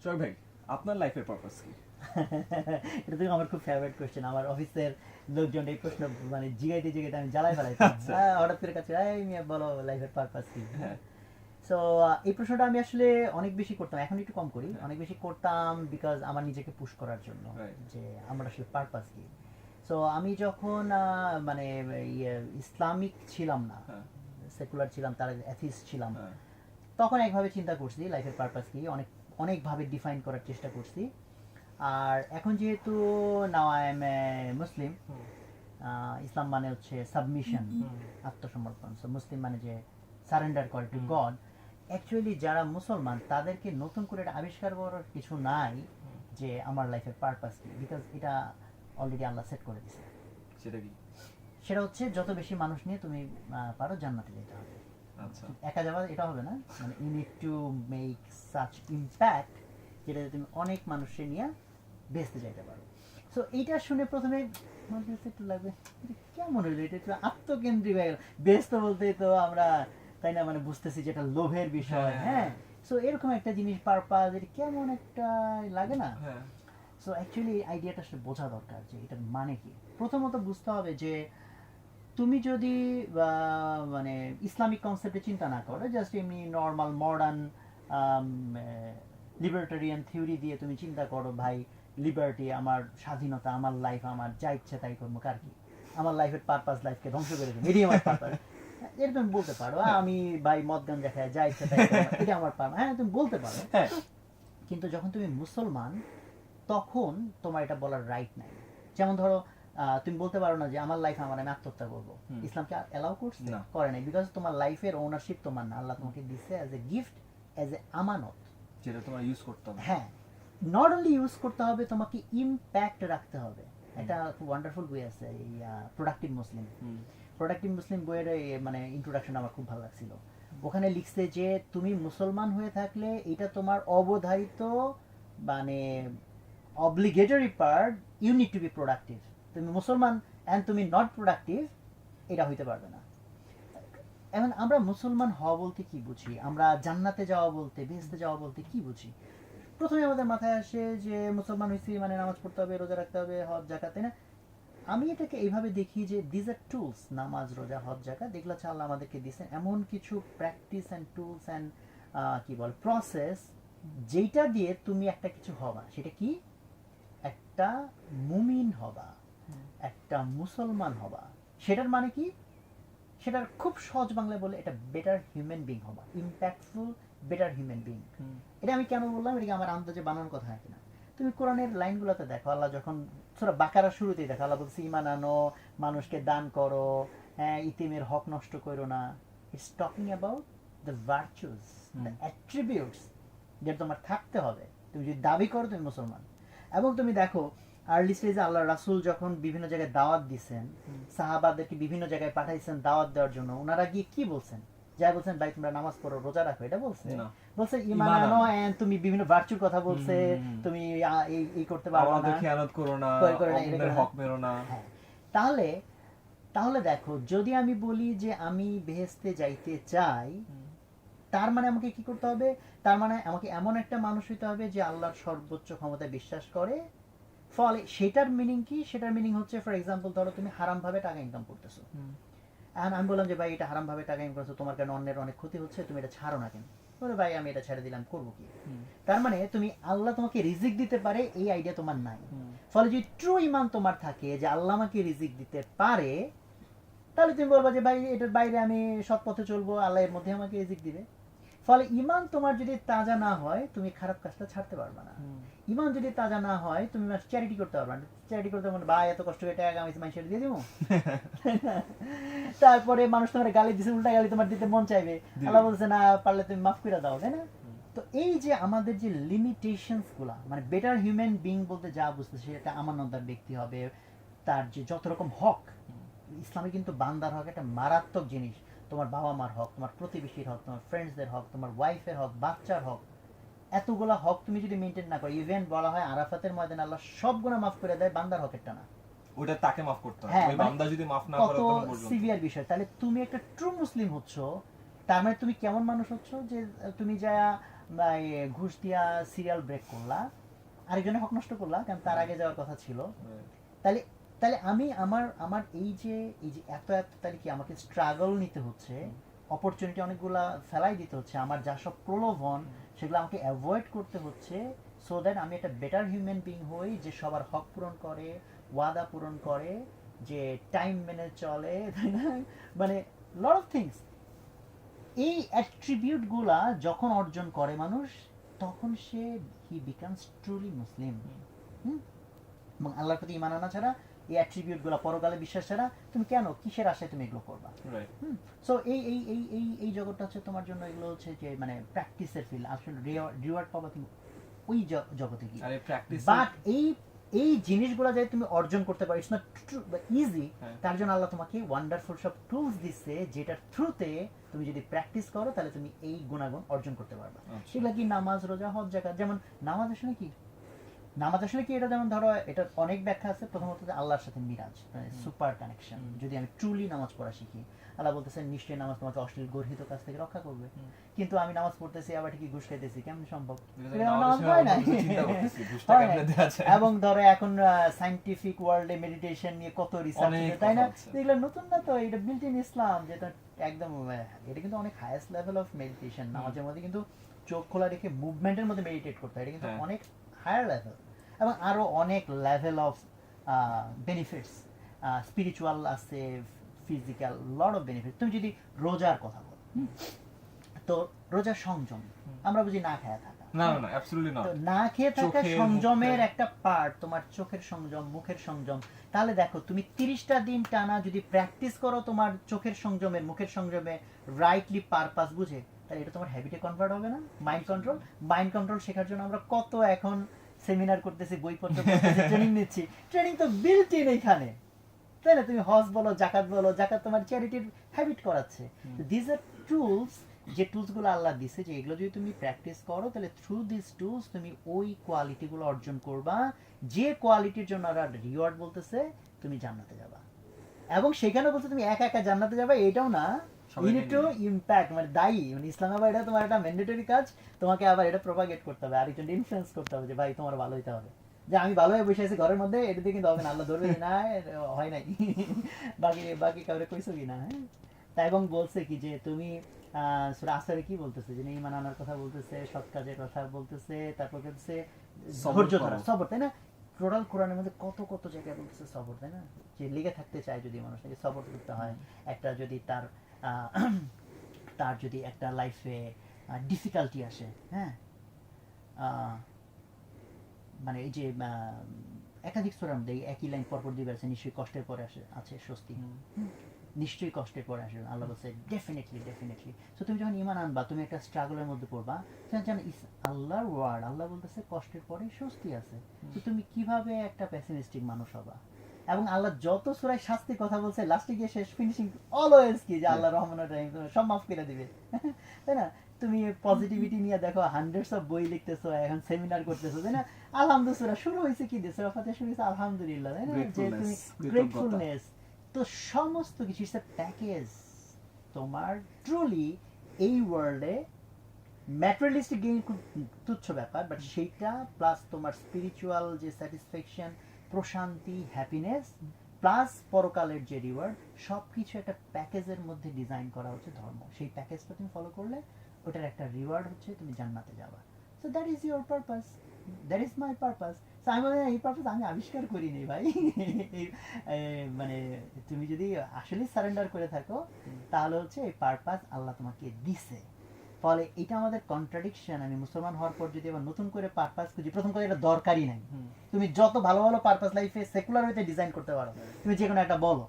সোহাগ ভাই, আপনার লাইফের পারপাস কি? এটা তো আমার খুব ফেভারিট কোশ্চেন। আমার অফিসের লোকজন এই প্রশ্ন মানে জিগাইতে জিগাইতে আমি জ্বালাই ফেলাইতাম। আচ্ছা। হঠাৎ করে কাছে এই মিয়া বলো লাইফের পারপাস কি। হ্যাঁ। সো এই প্রশ্নটা আমি আসলে অনেক বেশি করতাম, এখন একটু কম করি। হ্যাঁ। অনেক বেশি করতাম বিকজ আমার নিজেকে পুশ করার জন্য Right. যে আমার আসলে পারপাস কি। সো আমি যখন মানে ইসলামিক ছিলাম না, হ্যাঁ। সেকুলার ছিলাম, তার অ্যাথিস্ট ছিলাম, হ্যাঁ। তখন একভাবে চিন্তা করছি লাইফের পারপাস কি, অনেকভাবে ডিফাইন করার চেষ্টা করছি। আর এখন যেহেতু নাও আই এম এ মুসলিম, ইসলাম মানে হচ্ছে সাবমিশন, আত্মসমর্পণ। সো মুসলিম মানে যে সারেন্ডার করে টু গড। অ্যাকচুয়ালি যারা মুসলমান তাদেরকে নতুন করে এটা আবিষ্কার করার কিছু নাই যে আমার লাইফের পারপাস কি, বিকজ এটা অলরেডি আল্লাহ সেট করে দিছে। সেটা কি? সেটা হচ্ছে যত বেশি মানুষ নিয়ে তুমি পারো জান্নাতে যেতে হবে। আচ্ছা। একা যাওয়া এটা হবে না, মানে you need to make such impact যেটাতে তুমি অনেক মানুষকে নিয়ে বেচতে যাইতে পারো। সো এইটা শুনে প্রথমে আমার কাছে একটু লাগবে এটা কেমন হইলো, এটা একটু আত্মকেন্দ্রিক হয়ে গেল। বেচতে বলতেই তো আমরা তাই না মানে বুঝতেছি যে এটা লোভের বিষয়। হ্যাঁ, সো এরকম একটা জিনিস পারপাস এটা কেমন একটা লাগে না। হ্যাঁ। সো অ্যাকচুয়ালি আইডিয়াটা আসলে বোঝা দরকার যে এটার মানে কি। প্রথমত বুঝতে হবে যে তুমি যদি মানে ইসলামিক কনসেপ্টে চিন্তা না করো, জাস্ট এমনি নর্মাল মডার্ন লিবার্টারিয়ান থিওরি দিয়ে তুমি চিন্তা করো ভাই লিবার্টি আমার স্বাধীনতা, আমার লাইফ, আমার যা ইচ্ছা তাই করবো, কার কি, আমার লাইফের পারপাস লাইফকে ধ্বংস করে দেবো, এটাই আমার পারপাস। এটা তুমি বলতে পারো আমি ভাই মদ গান দেখায় যা ইচ্ছা তাই করবো, এটা আমার পারপাস। হ্যাঁ, তুমি বলতে পারো। হ্যাঁ। কিন্তু যখন তুমি মুসলমান তখন তোমার এটা বলার রাইট নাই। যেমন ধরো তুমি বলতে পারো না যে আমার লাইফ আমার, আমি আত্মহত্যা করবো। ইসলামকে অ্যালাউ করছে? না। করে নাই, বিকজ তোমার লাইফের ওনারশিপ তোমার না, আল্লাহ তোমাকে দিচ্ছে as a gift, as a আমানত। যেটা তোমার ইউজ করতে হবে। হ্যাঁ, নট অনলি ইউজ করতে হবে, তোমাকে ইম্প্যাক্ট রাখতে হবে। একটা খুব ওয়ান্ডারফুল বই আছে এই প্রোডাক্টিভ মুসলিম। প্রোডাক্টিভ মুসলিম বইয়ের মানে ইন্ট্রোডাকশন আমার খুব ভালো লাগছিল। ওখানে লিখছে যে তুমি মুসলমান হয়ে থাকলে এটা তোমার অবধারিত মানে obligatory part, you need to be productive. তুমি মুসলমান অ্যান্ড তুমি নট প্রোডাক্টিভ, এটা হইতে পারবে না। এখন আমরা মুসলমান হওয়া বলতে কি বুঝি, আমরা জান্নাতে যাওয়া বলতে, বেহেশতে যাওয়া বলতে কি বুঝি? প্রথমে আমাদের মাথায় আসে যে মুসলমান হয়েছি মানে নামাজ পড়তে হবে, রোজা রাখতে হবে, হজ জাকাত, তাই না? আমি এটাকে এইভাবে দেখি যে দিজ আর টুলস, নামাজ রোজা হজ জাকাত, দেখলে হচ্ছে আল্লাহ আমাদেরকে দিয়েছেন এমন কিছু প্র্যাকটিস অ্যান্ড টুলস অ্যান্ড কি বল প্রসেস, যেটা দিয়ে তুমি একটা কিছু হবা। সেটা কি? একটা মুমিন হবা, একটা মুসলমান হবা। সেটার মানে কি? সেটার খুব সহজ বাংলায় বলে এটা বেটার হিউম্যান বিং হবা, ইম্প্যাক্টফুল বেটার হিউম্যান বিং। এটা আমি কেন বললাম, এটা আমার আন্দাজে বানানোর কথা নাকি না। তুমি কোরআনের লাইনগুলোতে দেখো, আল্লাহ যখন সূরা বাকারা শুরুতেই দেখো আল্লাহ বলছে ঈমান আনো, মানুষকে দান করো, হ্যাঁ, ইতিমের হক নষ্ট করো না। It's talking about the virtues, the attributes যেটা তোমার থাকতে হবে তুমি যদি দাবি করো তুমি মুসলমান। এবং তুমি দেখো আর্লি স্টেজে আল্লাহ রাসূল যখন বিভিন্ন জায়গায় দাওয়াত দিচ্ছেন, সাহাবাদেরকে বিভিন্ন জায়গায় পাঠাইছেন দাওয়াত দেওয়ার জন্য, ওনারা গিয়ে কি বলছেন? যাই বলছেন ভাই তোমরা নামাজ পড়ো, রোজা রাখো, এটা বলছে? বলছে ঈমান আনো, এন্ড তুমি বিভিন্ন ভার্চুর কথা বলছে, তুমি এই করতে পারো না, খেয়ানত করো না, অন্যের হক মেরো না। হ্যাঁ, তাহলে তাহলে দেখো যদি আমি বলি যে আমি বেহেশতে যাইতে চাই, তার মানে আমাকে কি করতে হবে? তার মানে আমাকে এমন একটা মানুষ হইতে হবে যে আল্লাহর সর্বোচ্চ ক্ষমতায় বিশ্বাস করে। ফলে সেটার মিনিং কি? সেটার মিনিং হচ্ছে ফর এক্সাম্পল ধরো তুমি হারাম ভাবে টাকা ইনকাম করতেছো, এখন আমি বললাম যে ভাই এটা হারাম ভাবে টাকা ইনকাম করছো, তোমার কেন অন্যের অনেক ক্ষতি হচ্ছে, তুমি এটা ছাড়ো না কেন? বলে ভাই আমি এটা ছেড়ে দিলাম, করবো কি? তার মানে তুমি আল্লাহ তোমাকে রিজিক দিতে পারে এই আইডিয়া তোমার নাই। ফলে যদি ট্রু ইমান তোমার থাকে যে আল্লাহ আমাকে রিজিক দিতে পারে, তাহলে তুমি বলবা যে ভাই এটার বাইরে আমি সৎ পথে চলবো, আল্লাহ এর মধ্যে আমাকে রিজিক দিবে। ফলে ইমান তোমার যদি তাজা না হয় তুমি খারাপ কাজটা ছাড়তে পারবে না। ইমান যদি তাজা না হয় তুমি চ্যারিটি করতে পারবে না। চ্যারিটি করতে মানে ভাই এত কষ্ট করে টাকা আমি মানুষের দিয়ে দিব, তারপরে মানুষ তোমার গালি দিছে, উল্টা গালি তোমার দিতে মন চাইবে, আল্লাহ বলছে না পারলে তুমি মাফ করে দাও, তাই না? তো এই যে আমাদের যে লিমিটেশনস গুলা, মানে বেটার হিউম্যান বিং বলতে যা বুঝতেছে সেটা আমানতদার ব্যক্তি হবে, তার যে যত রকম হক, ইসলামে কিন্তু বান্দার হক একটা মারাত্মক জিনিস। তোমার বাবা মার হক, তোমার প্রতিবেশীর হক, তোমার ফ্রেন্ডসদের হক, তোমার ওয়াইফের হক, বাচ্চার হক, এতগুলা হক তুমি যদি মেনটেন না করো, ইভেন বলা হয় আরাফাতের ময়দানে আল্লাহ সব গুনাহ মাফ করে দেয়, বান্দার হকেরটা না। ওটা তাকে মাফ করতে হবে, ওই বান্দা যদি মাফ না করে তখন পর্যন্ত সিভিয়ার বিষয়। তাহলে তুমি একটা ট্রু মুসলিম হচ্ছ, তার মানে তুমি কেমন মানুষ হচ্ছ যে তুমি যা বা ঘুষ দিয়া সিরিয়াল ব্রেক করলা, আরেকজনের হক নষ্ট করলা, কারণ তার আগে যাওয়ার কথা ছিল। তাহলে তাহলে আমি আমার এই যে এত তাহলে কি আমাকে স্ট্রাগল নিতে হচ্ছে, অপরচুনিটি অনেকগুলা ফেলাই দিতে হচ্ছে, আমার যা সব প্রলোভন সেগুলো আমাকে অ্যাভয়েড করতে হচ্ছে, সো দ্যাট আমি একটা বেটার হিউম্যান বিং হই, যে সবার হক পূরণ করে, ওয়াদা পূরণ করে, যে টাইম মেনে চলে, তাই না? মানে লট অফ থিংস। এই অ্যাট্রিবিউটগুলা যখন অর্জন করে মানুষ, তখন সে হি বিকামস ট্রুলি মুসলিম। এবং আল্লাহর প্রতি ঈমান আনা ছাড়া, এই অ্যাট্রিবিউটগুলো, পরকালে বিশ্বাস ছাড়া তুমি কেন, কিসের আশায় তুমি এগুলো করবা? সো এই জগৎটা হচ্ছে তোমার জন্য, এগুলো হচ্ছে যে মানে প্র্যাকটিসের ফিল্ড। আসলে রিওয়ার্ড পাবা তুমি ওই জগতে গিয়ে। বাট এই জিনিসগুলো যাতে তুমি অর্জন করতে পারো, ইটস নট ইজি। তার জন্য আল্লাহ তোমাকে ওয়ান্ডারফুল সব টুলস দিচ্ছে, যেটার থ্রুতে তুমি যদি প্র্যাকটিস করো তাহলে তুমি এই গুণাগুণ অর্জন করতে পারবা। সেগুলো কি নামাজ, রোজা, হজ, যাকাত। যেমন নামাজ আসলে কি, এটা যেমন ধরো, এটা অনেক ব্যাখ্যা আছে। প্রথমত আল্লাহর সাথে মিরাজ, মানে সুপার কানেকশন। যদি আমি ট্রুলি নামাজ পড়া শিখি, আল্লাহ বলতেছেন নিশ্চয়ই নামাজ তোমাকে অশ্লীল গর্হিত কাজ থেকে রক্ষা করবে। কিন্তু আমি নামাজ পড়তেছি, আবার ঠিকই ঘুষ খাইতেছি, কেমন সম্ভব? নামাজ হয় না। এবং ধরো এখন সায়েন্টিফিক ওয়ার্ল্ডে মেডিটেশন নিয়ে কত রিসার্চ, তাই না? এগুলো নতুন না তো, এটা বিল্ট ইন ইসলাম, যেটা একদম, এটা কিন্তু অনেক হাইয়েস্ট লেভেল অফ মেডিটেশন। নামাজের মধ্যে কিন্তু চোখ খোলা রেখে মুভমেন্টের মধ্যে মেডিটেট করতে হয়, এটা কিন্তু অনেক হায়ার লেভেল। এবং আরো অনেক লেভেল অফ বেনিফিটস, স্পিরিচুয়াল আছে, ফিজিক্যাল, লট অফ বেনিফিট। তুমি যদি রোজার কথা বলো, তো রোজার সংযম আমরা বুঝি না খেয়ে থাকা, না খেয়ে থাকা সংযমের একটা পার্ট, তোমার চোখের সংযম, মুখের সংযম। তাহলে দেখো, তুমি 30টা দিন টানা যদি প্র্যাকটিস করো তোমার চোখের সংযমের, মুখের সংযমে, রাইটলি পারপাস বুঝে, তাহলে এটা তোমার হ্যাবিটে কনভার্ট হবে না? মাইন্ড কন্ট্রোল শেখার জন্য আমরা কত এখন সেমিনার করতেছি, বইপত্র পড়তেছি, ট্রেনিং নিচ্ছি। ট্রেনিং তো বিল্ট ইন এখানে, তাই না? তুমি হজ বলো, জাকাত বলো, জাকাত তোমার চ্যারিটির হ্যাবিট করাচ্ছে। দিস আর টুলস, যে টুলসগুলো আল্লাহ দিছে, যে এগুলো যদি তুমি প্র্যাকটিস করো, তাহলে থ্রু দিস টুলস তুমি ওই কোয়ালিটিগুলো অর্জন করবা, যে কোয়ালিটির জন্য আল্লাহ রিওয়ার্ড বলতেছে তুমি জান্নাতে যাবা। এবং সেখানে বলছে তুমি একা একা জান্নাতে যাবা এটাও না, you need to impact, মানে দায়ী, মানে ইসলামে আবার এটা তোমার একটা ম্যান্ডেটরি কাজ, তোমাকে আবার এটা প্রপাগেট করতে হবে, আরেকজন ইনফ্লুয়েন্স করতে হবে যে ভাই তোমার ভালো হইতে হবে। যে আমি ভালো হয়ে বসে আছি ঘরের মধ্যে, এটা দিয়ে কিন্তু হবে না, আল্লাহ ধরবে না, হয় নাই। বাকি কাউরে কইছো কি না? হ্যাঁ, তাই এবং বলছে কি যে তুমি সূরা আসরে কি বলতেছে, যে ঈমান আনার কথা বলতেছে, সৎ কাজের কথা বলতেছে, তারপর বলতেছে ধৈর্য ধরা, সবর, তাই না? টোটাল কোরআনের মধ্যে কত কত জায়গায় বলতেছে সবর, তাই না? যে লেগে থাকতে চায় যদি মানুষ, তাকে সবর করতে হয়। একটা যদি তার যদি একটা লাইফে ডিফিকাল্টি আসে, হ্যাঁ, মানে এই যে একাধিক সূরার মধ্যে একই লাইন পরপর দিবে আছে, নিশ্চয়ই কষ্টের পরে আছে স্বস্তি, নিশ্চয়ই কষ্টের পরে আসবে। আল্লাহ বলছে ডেফিনেটলি। সো তুমি যখন ঈমান আনবা, তুমি একটা স্ট্রাগলের মধ্যে পড়বা, জানো আল্লাহর ওয়ার্ড, আল্লাহ বলতেছে কষ্টের পরে স্বস্তি আছে। তো তুমি কিভাবে একটা পেসিমিস্টিক মানুষ হবা? এবং আল্লাহ যত সূরায় শাস্তির কথা বলছে, লাস্টে গিয়ে শেষ ফিনিশিং অলওয়েজ কি, যে আল্লাহ রহমানুর রহিম, সব মাফ করে দিবে, তাই না? তুমি পজিটিভিটি নিয়ে দেখো, হান্ড্রেডস অফ বই লিখতেছো, এখন সেমিনার করতেছো, তাই না? আলহামদুলিল্লাহ শুরু হয়েছে কি দিয়ে, সূরা ফাতিহা শুরু হয়েছে আলহামদুলিল্লাহ, তাই না? যে তুমি গ্রেটফুলনেস, তো সমস্ত কিছু ইটস এ প্যাকেজ। তোমার ট্রুলি এই ওয়ার্ল্ডে ম্যাটেরিয়ালিস্টিক গেইন খুব তুচ্ছ ব্যাপার, বাট সেইটা প্লাস তোমার স্পিরিচুয়াল যে স্যাটিসফ্যাকশন, প্রশান্তি, হ্যাপিনেস, প্লাস পরকালের যে রিওয়ার্ড, সব কিছু একটা প্যাকেজের মধ্যে ডিজাইন করা হচ্ছে ধর্ম। সেই প্যাকেজটা তুমি ফলো করলে ওটার একটা রিওয়ার্ড হচ্ছে তুমি জান্নাতে যাবা। So that is your purpose, that is my purpose. আমি বলি এই পারপাস আমি আবিষ্কার করিনি ভাই। মানে তুমি যদি আসলে সারেন্ডার করে থাকো, তাহলে হচ্ছে এই পারপাস আল্লাহ তোমাকে দিছে। ফলে এটা আমাদের কন্ট্রাডিকশন। আমি মুসলমান হওয়ার পর যদি আবার নতুন করে পারপাস খুঁজি, প্রথম করে এটা দরকারই নাই। তুমি যত ভালো ভালো পারপাস লাইফে সেকুলার হইতে ডিজাইন করতে পারো, তুমি যে কোনো একটা বলো,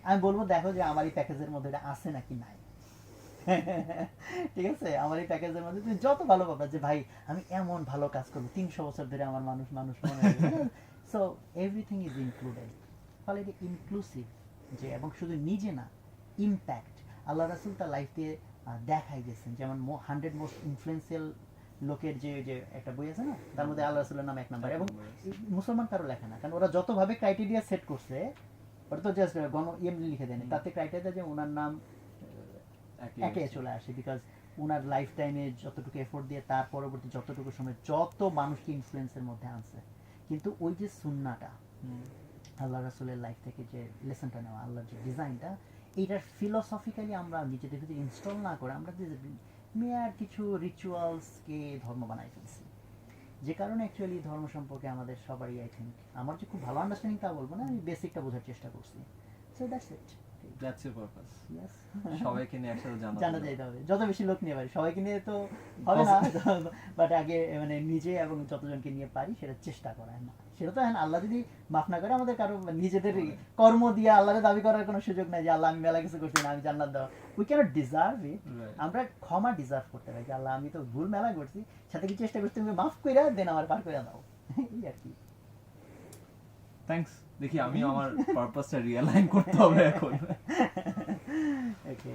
আমি বলবো দেখো যে আমার এই প্যাকেজের মধ্যে এটা আছে নাকি নাই। ঠিক আছে, আমার এই প্যাকেজের মধ্যে তুমি যত ভালো পাবা, যে ভাই আমি এমন ভালো কাজ করবো, 300 বছর ধরে আমার মানুষ মনে হবে। So everything is included. ফলে এটা ইনক্লুসিভ, যে এবং শুধু নিজে না, ইম্প্যাক্ট। আল্লাহ রাসূল তার লাইফ দিয়ে দেখাই গেছেন। যেমন 100 মোস্ট ইনফ্লুয়েন্সিয়াল লোকের যে একটা বই আছে না, তার মধ্যে আল্লাহ রাসূলের নাম 1 নাম্বার। এবং মুসলমান কারো লেখা না, কারণ ওরা যতভাবে ক্রাইটেরিয়া সেট করছে, ওরা তো জাস্ট লিখে দেয়নি, তাতে ক্রাইটেরিয়া যে ওনার নাম একে চলে আসে, বিকজ ওনার লাইফ টাইমে যতটুকু এফোর্ট দিয়ে তার পরবর্তী যতটুকু সময় যত মানুষকে ইনফ্লুয়েন্সের মধ্যে আনছে, কিন্তু ওই যে সুন্নাটা আল্লাহ রাসূলের লাইফ থেকে যে লেসনটা নেওয়া, আল্লাহর যে ডিজাইনটা, এইটার ফিলোসফিক্যালি আমরা নিজেদের ভিতরে ইনস্টল না করে আমরা মেয়ার কিছু রিচুয়ালসকে ধর্ম বানাই ফেলছি, যে কারণে অ্যাকচুয়ালি ধর্ম সম্পর্কে আমাদের সবারই আই থিঙ্ক, আমার যে খুব ভালো আন্ডারস্ট্যান্ডিং তা বলবো না, আমি বেসিকটা বোঝার চেষ্টা করছি। So that's it. That's your purpose. Yes, সবাইকে নিয়ে একসাথে জানা যাইতে হবে, যত বেশি লোক নিয়ে পারি, সবাইকে নিয়ে তো হবে না, বাট আগে মানে নিজে এবং যতজনকে নিয়ে পারি সেটা চেষ্টা করা। না সেটা তো এখন আল্লাহ যদি মাফ না করে, আমাদের কারো নিজেদের কর্ম দিয়ে আল্লাহকে দাবি করার কোনো সুযোগ নাই যে আল্লাহ আমি মেলা কিছু করছি না, আমি জান্নাত দাও, উই ক্যানট ডিজার্ভ ইট। আমরা ক্ষমা ডিজার্ভ করতে পারি যে আল্লাহ আমি তো ভুল মেলা করছি, সাথে কি চেষ্টা করছি তুমি মাফ করে দেন, আমার পার করে দাও, এই আর কি। থ্যাঙ্কস। দেখি আমি আমার পারপাসটা রিয়ালাইন করতে হবে এখন। ওকে।